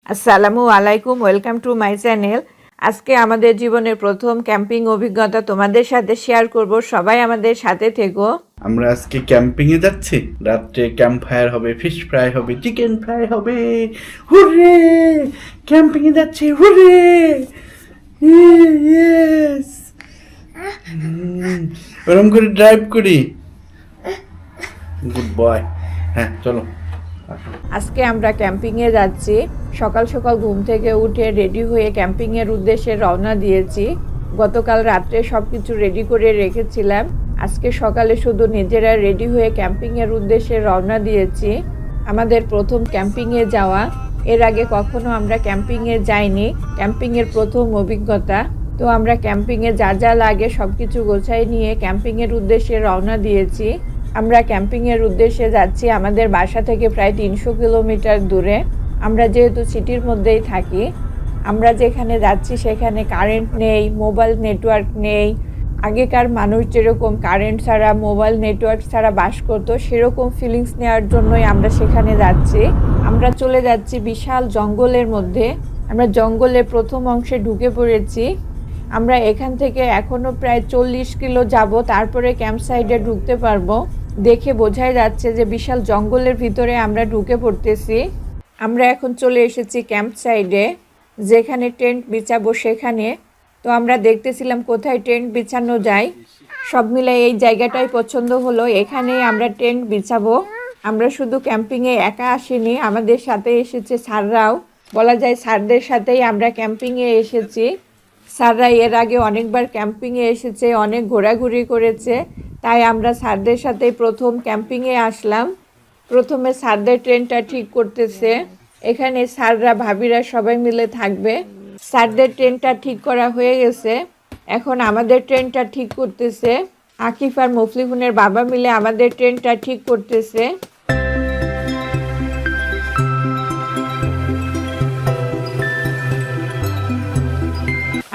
আসসালামু আলাইকুম, welcome to my channel. আজকে আমাদের জীবনের প্রথম ক্যাম্পিং অভিজ্ঞতা তোমাদের সাথে শেয়ার করব। সবাই আমাদের সাথে থেকো। আমরা আজকে ক্যাম্পিং এ যাচ্ছি। রাত্রে ক্যাম্প ফায়ার হবে, ফিশ ফ্রাই হবে, চিকেন ফ্রাই হবে। হুররে! ক্যাম্পিং এ যাচ্ছি, হুররে! ইয়েস! ওরম করে ড্রাইভ করি। Good boy. হ্যাঁ, চলো। আজকে আমরা ক্যাম্পিংয়ে যাচ্ছি। সকাল সকাল ঘুম থেকে উঠে রেডি হয়ে ক্যাম্পিংয়ের উদ্দেশ্যে রওনা দিয়েছি। গতকাল রাত্রে সব কিছু রেডি করে রেখেছিলাম। আজকে সকালে শুধু নিজেরা রেডি হয়ে ক্যাম্পিংয়ের উদ্দেশ্যে রওনা দিয়েছি। আমাদের প্রথম ক্যাম্পিংয়ে যাওয়া। এর আগে কখনো আমরা ক্যাম্পিংয়ে যাইনি। ক্যাম্পিংয়ের প্রথম অভিজ্ঞতা। তো আমরা ক্যাম্পিংয়ে যা যা লাগে সব কিছু গোছাই নিয়ে ক্যাম্পিংয়ের উদ্দেশ্যে রওনা দিয়েছি। আমরা ক্যাম্পিংয়ের উদ্দেশ্যে যাচ্ছি আমাদের বাসা থেকে প্রায় 300 কিলোমিটার দূরে। আমরা যেহেতু সিটির মধ্যেই থাকি, আমরা যেখানে যাচ্ছি সেখানে কারেন্ট নেই, মোবাইল নেটওয়ার্ক নেই। আগেকার মানুষ যেরকম কারেন্ট ছাড়া, মোবাইল নেটওয়ার্ক ছাড়া বাস করতো, সেরকম ফিলিংস নেওয়ার জন্যই আমরা সেখানে যাচ্ছি। আমরা চলে যাচ্ছি বিশাল জঙ্গলের মধ্যে। আমরা জঙ্গলের প্রথম অংশে ঢুকে পড়েছি। আমরা এখান থেকে এখনও প্রায় 40 কিলো যাব, তারপরে ক্যাম্প সাইডে ঢুকতে পারবো। দেখে বোঝাই যাচ্ছে যে বিশাল জঙ্গলের ভিতরে আমরা ঢুকে পড়তেছি। আমরা এখন চলে এসেছি ক্যাম্প সাইডে, যেখানে টেন্ট বিছাবো সেখানে। তো আমরা দেখতেছিলাম কোথায় টেন্ট বিছানো যায়। সব মিলে এই জায়গাটাই পছন্দ হলো, এখানেই আমরা টেন্ট বিছাবো। আমরা শুধু ক্যাম্পিংয়ে একা আসিনি, আমাদের সাথে এসেছে স্যাররাও। বলা যায় স্যারদের সাথেই আমরা ক্যাম্পিংয়ে এসেছি। স্যাররা এর আগে অনেকবার ক্যাম্পিংয়ে এসেছে, অনেক ঘোরাঘুরি করেছে, তাই আমরা স্যারদের সাথেই প্রথম ক্যাম্পিংয়ে আসলাম। প্রথমে স্যারদের ট্রেনটা ঠিক করতেছে। এখানে স্যাররা ভাবিরা সবাই মিলে থাকবে। স্যারদের ট্রেনটা ঠিক করা হয়ে গেছে, এখন আমাদের ট্রেনটা ঠিক করতেছে। আকিফ আর মুফলিহুনের বাবা মিলে আমাদের ট্রেনটা ঠিক করতেছে।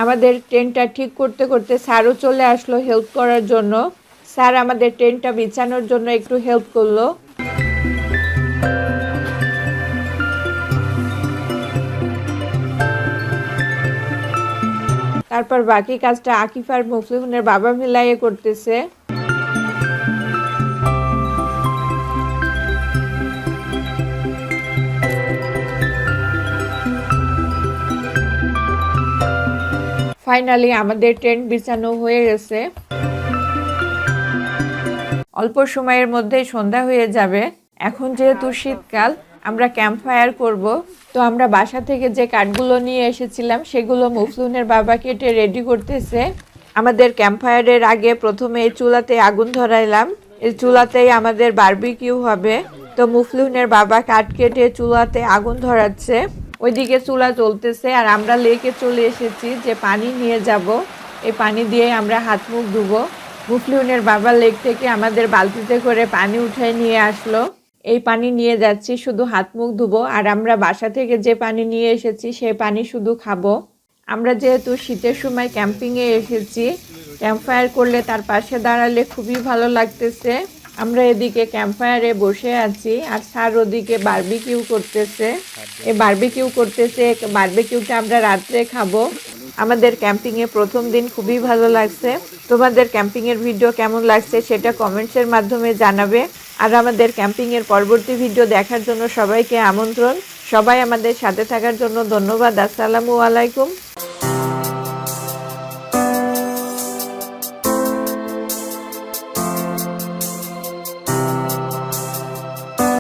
আমাদের টেন্টটা ঠিক করতে করতে স্যারও চলে আসলো হেল্প করার জন্য। স্যার আমাদের টেন্টটা বিছানোর জন্য একটু হেল্প করলো। তারপর বাকি কাজটা আকিফ আর মুফলিহুনের বাবা মিলাইয়ে করতেছে। ফাইনালি আমাদের টেন্ট বিছানো হয়ে গেছে। অল্প সময়ের মধ্যেই সন্ধ্যা হয়ে যাবে। এখন যেহেতু শীতকাল, আমরা ক্যাম্প ফায়ার করব। তো আমরা বাসা থেকে যে কাঠগুলো নিয়ে এসেছিলাম সেগুলো মুফলিহুনের বাবা কেটে রেডি করতেছে। আমাদের ক্যাম্প ফায়ারের আগে প্রথমে এই চুলাতে আগুন ধরাইলাম। এই চুলাতেই আমাদের বারবিকিউ হবে। তো মুফলিহুনের বাবা কাঠ কেটে চুলাতে আগুন ধরাচ্ছে। ওইদিকে চুলা চলতেছে আর আমরা লেকে চলে এসেছি যে পানি নিয়ে যাব। এই পানি দিয়ে আমরা হাত মুখ ধুবো। মুফলিহুনের বাবা লেক থেকে আমাদের বালতিতে করে পানি উঠায় নিয়ে আসলো। এই পানি নিয়ে যাচ্ছি, শুধু হাত মুখ ধুবো। আর আমরা বাসা থেকে যে পানি নিয়ে এসেছি সেই পানি শুধু খাবো। আমরা যেহেতু শীতের সময় ক্যাম্পিংয়ে এসেছি, ক্যাম্প ফায়ার করলে তার পাশে দাঁড়ালে খুবই ভালো লাগতেছে। আমরা এদিকে ক্যাম্প ফায়ারে বসে আছি আর স্যার ওদিকে বারবিকিউ করতেছে। এই বারবিকিউটা আমরা রাত্রে খাবো। আমাদের ক্যাম্পিংয়ে প্রথম দিন খুবই ভালো লাগছে। তোমাদের ক্যাম্পিংয়ের ভিডিও কেমন লাগছে সেটা কমেন্টসের মাধ্যমে জানাবে। আর আমাদের ক্যাম্পিংয়ের পরবর্তী ভিডিও দেখার জন্য সবাইকে আমন্ত্রণ। সবাই আমাদের সাথে থাকার জন্য ধন্যবাদ। আসসালামু আলাইকুম।